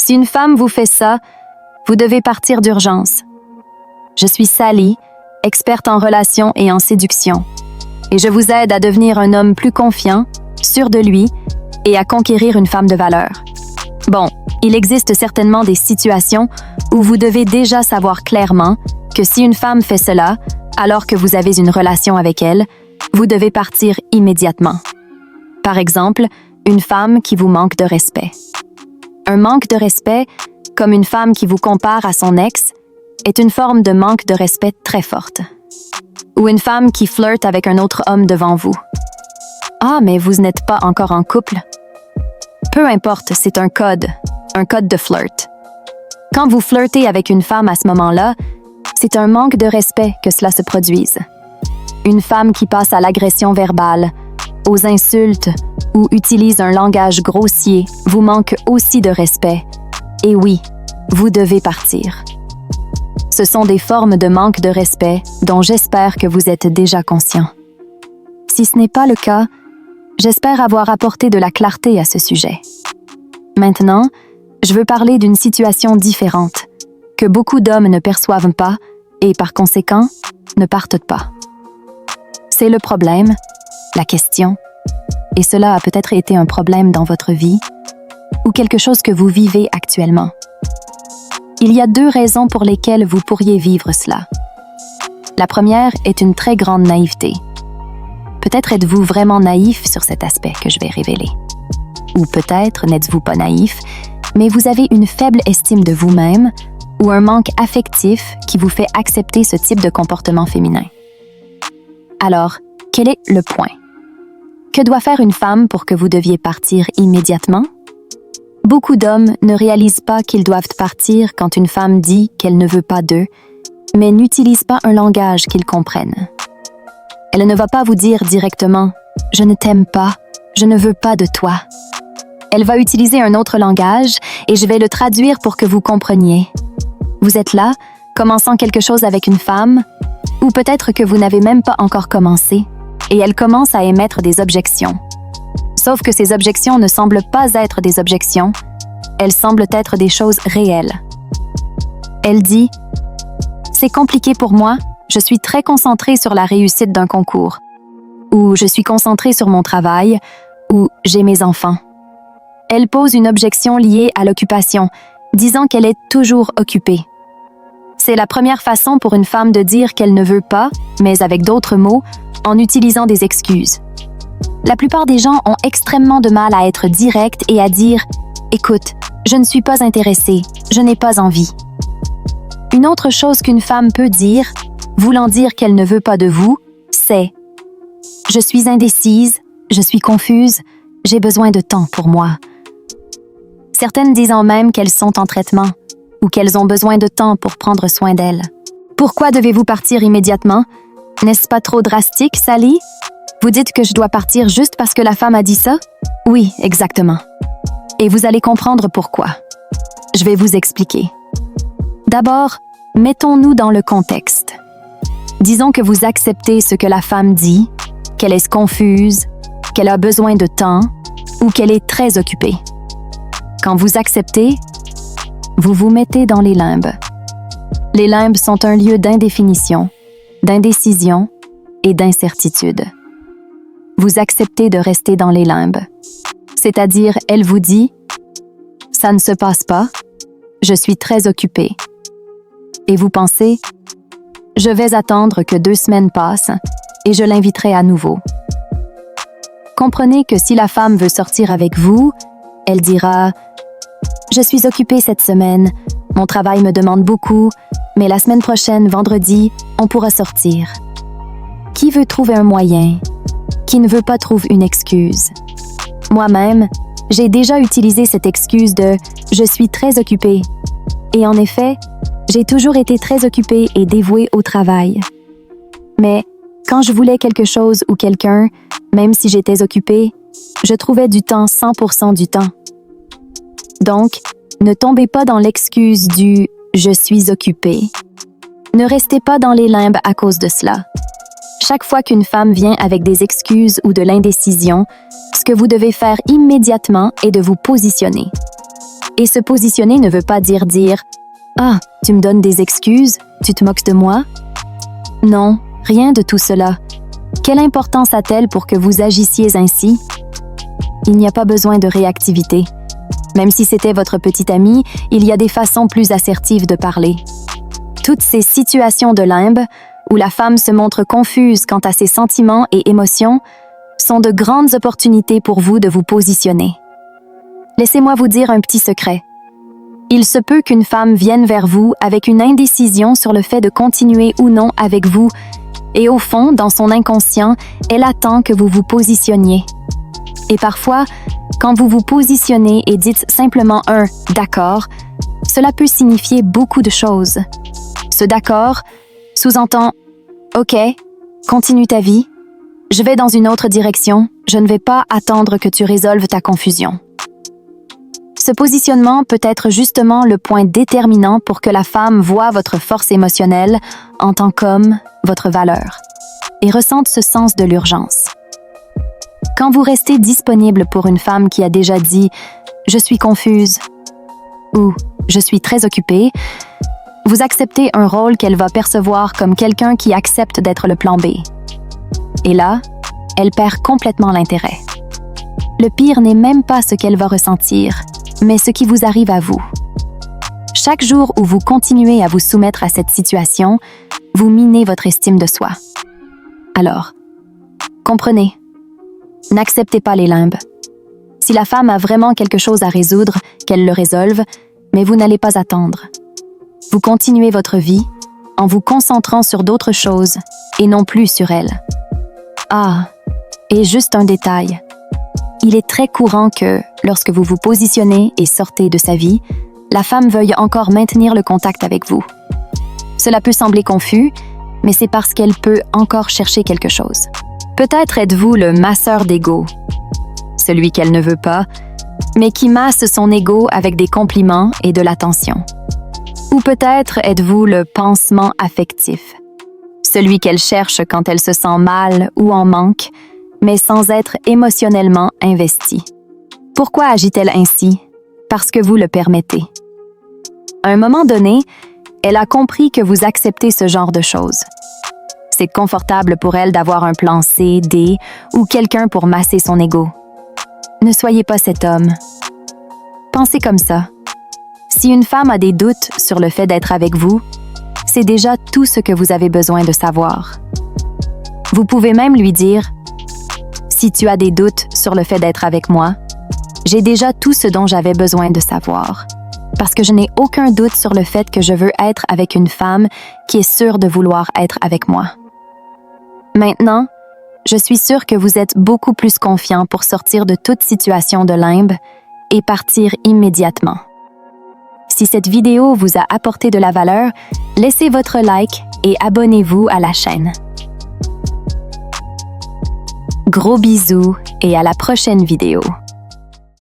Si une femme vous fait ça, vous devez partir d'urgence. Je suis Sally, experte en relations et en séduction, et je vous aide à devenir un homme plus confiant, sûr de lui, et à conquérir une femme de valeur. Bon, il existe certainement des situations où vous devez déjà savoir clairement que si une femme fait cela, alors que vous avez une relation avec elle, vous devez partir immédiatement. Par exemple, une femme qui vous manque de respect. Un manque de respect, comme une femme qui vous compare à son ex, est une forme de manque de respect très forte. Ou une femme qui flirte avec un autre homme devant vous. Ah, mais vous n'êtes pas encore en couple? Peu importe, c'est un code de flirt. Quand vous flirtez avec une femme à ce moment-là, c'est un manque de respect que cela se produise. Une femme qui passe à l'agression verbale, aux insultes ou utilise un langage grossier vous manque aussi de respect. Et oui, vous devez partir. Ce sont des formes de manque de respect dont j'espère que vous êtes déjà conscient. Si ce n'est pas le cas, j'espère avoir apporté de la clarté à ce sujet. Maintenant, je veux parler d'une situation différente, que beaucoup d'hommes ne perçoivent pas et, par conséquent, ne partent pas. C'est le problème, la question, et cela a peut-être été un problème dans votre vie ou quelque chose que vous vivez actuellement. Il y a 2 raisons pour lesquelles vous pourriez vivre cela. La première est une très grande naïveté. Peut-être êtes-vous vraiment naïf sur cet aspect que je vais révéler. Ou peut-être n'êtes-vous pas naïf, mais vous avez une faible estime de vous-même ou un manque affectif qui vous fait accepter ce type de comportement féminin. Alors, quel est le point? Que doit faire une femme pour que vous deviez partir immédiatement? Beaucoup d'hommes ne réalisent pas qu'ils doivent partir quand une femme dit qu'elle ne veut pas d'eux, mais n'utilisent pas un langage qu'ils comprennent. Elle ne va pas vous dire directement « Je ne t'aime pas, je ne veux pas de toi ». Elle va utiliser un autre langage et je vais le traduire pour que vous compreniez. Vous êtes là, commençant quelque chose avec une femme, ou peut-être que vous n'avez même pas encore commencé, et elle commence à émettre des objections. Sauf que ces objections ne semblent pas être des objections, elles semblent être des choses réelles. Elle dit « C'est compliqué pour moi, je suis très concentrée sur la réussite d'un concours. » Ou « Je suis concentrée sur mon travail. » Ou « J'ai mes enfants. » Elle pose une objection liée à l'occupation, disant qu'elle est toujours occupée. C'est la première façon pour une femme de dire qu'elle ne veut pas, mais avec d'autres mots, en utilisant des excuses. La plupart des gens ont extrêmement de mal à être directs et à dire « Écoute, je ne suis pas intéressée, je n'ai pas envie. » Une autre chose qu'une femme peut dire, voulant dire qu'elle ne veut pas de vous, c'est « Je suis indécise, je suis confuse, j'ai besoin de temps pour moi. » Certaines disant même qu'elles sont en traitement ou qu'elles ont besoin de temps pour prendre soin d'elles. Pourquoi devez-vous partir immédiatement? N'est-ce pas trop drastique, Sally? Vous dites que je dois partir juste parce que la femme a dit ça? Oui, exactement. Et vous allez comprendre pourquoi. Je vais vous expliquer. D'abord, mettons-nous dans le contexte. Disons que vous acceptez ce que la femme dit, qu'elle est confuse, qu'elle a besoin de temps ou qu'elle est très occupée. Quand vous acceptez, vous vous mettez dans les limbes. Les limbes sont un lieu d'indéfinition, d'indécision et d'incertitude. Vous acceptez de rester dans les limbes. C'est-à-dire, elle vous dit « Ça ne se passe pas, je suis très occupée. » Et vous pensez « Je vais attendre que 2 semaines passent et je l'inviterai à nouveau. » Comprenez que si la femme veut sortir avec vous, elle dira « Je suis occupée cette semaine, mon travail me demande beaucoup, mais la semaine prochaine, vendredi, on pourra sortir. » Qui veut trouver un moyen? Qui ne veut pas trouver une excuse? Moi-même, j'ai déjà utilisé cette excuse de « je suis très occupée ». Et en effet, j'ai toujours été très occupée et dévouée au travail. Mais quand je voulais quelque chose ou quelqu'un, même si j'étais occupée, je trouvais du temps 100% du temps. Donc, ne tombez pas dans l'excuse du « je suis occupée ». Ne restez pas dans les limbes à cause de cela. Chaque fois qu'une femme vient avec des excuses ou de l'indécision, ce que vous devez faire immédiatement est de vous positionner. Et se positionner ne veut pas dire « Ah, tu me donnes des excuses? Tu te moques de moi? » Non, rien de tout cela. Quelle importance a-t-elle pour que vous agissiez ainsi? Il n'y a pas besoin de réactivité. Même si c'était votre petite amie, il y a des façons plus assertives de parler. Toutes ces situations de limbe, où la femme se montre confuse quant à ses sentiments et émotions, sont de grandes opportunités pour vous de vous positionner. Laissez-moi vous dire un petit secret. Il se peut qu'une femme vienne vers vous avec une indécision sur le fait de continuer ou non avec vous, et au fond, dans son inconscient, elle attend que vous vous positionniez. Et parfois, quand vous vous positionnez et dites simplement un « d'accord », cela peut signifier beaucoup de choses. Ce « d'accord » sous-entend « ok, continue ta vie, je vais dans une autre direction, je ne vais pas attendre que tu résolves ta confusion ». Ce positionnement peut être justement le point déterminant pour que la femme voie votre force émotionnelle en tant qu'homme, votre valeur, et ressente ce sens de l'urgence. Quand vous restez disponible pour une femme qui a déjà dit « je suis confuse » ou « je suis très occupée », vous acceptez un rôle qu'elle va percevoir comme quelqu'un qui accepte d'être le plan B. Et là, elle perd complètement l'intérêt. Le pire n'est même pas ce qu'elle va ressentir, mais ce qui vous arrive à vous. Chaque jour où vous continuez à vous soumettre à cette situation, vous minez votre estime de soi. Alors, comprenez, n'acceptez pas les limbes. Si la femme a vraiment quelque chose à résoudre, qu'elle le résolve, mais vous n'allez pas attendre. Vous continuez votre vie en vous concentrant sur d'autres choses et non plus sur elle. Ah, et juste un détail. Il est très courant que, lorsque vous vous positionnez et sortez de sa vie, la femme veuille encore maintenir le contact avec vous. Cela peut sembler confus, mais c'est parce qu'elle peut encore chercher quelque chose. Peut-être êtes-vous le masseur d'ego, celui qu'elle ne veut pas, mais qui masse son ego avec des compliments et de l'attention. Ou peut-être êtes-vous le pansement affectif, celui qu'elle cherche quand elle se sent mal ou en manque, mais sans être émotionnellement investie. Pourquoi agit-elle ainsi? Parce que vous le permettez. À un moment donné, elle a compris que vous acceptez ce genre de choses. C'est confortable pour elle d'avoir un plan C, D ou quelqu'un pour masser son ego. Ne soyez pas cet homme. Pensez comme ça. Si une femme a des doutes sur le fait d'être avec vous, c'est déjà tout ce que vous avez besoin de savoir. Vous pouvez même lui dire « Si tu as des doutes sur le fait d'être avec moi, j'ai déjà tout ce dont j'avais besoin de savoir, parce que je n'ai aucun doute sur le fait que je veux être avec une femme qui est sûre de vouloir être avec moi. Maintenant, je suis sûre que vous êtes beaucoup plus confiant pour sortir de toute situation de limbe et partir immédiatement. Si cette vidéo vous a apporté de la valeur, laissez votre like et abonnez-vous à la chaîne. Gros bisous et à la prochaine vidéo.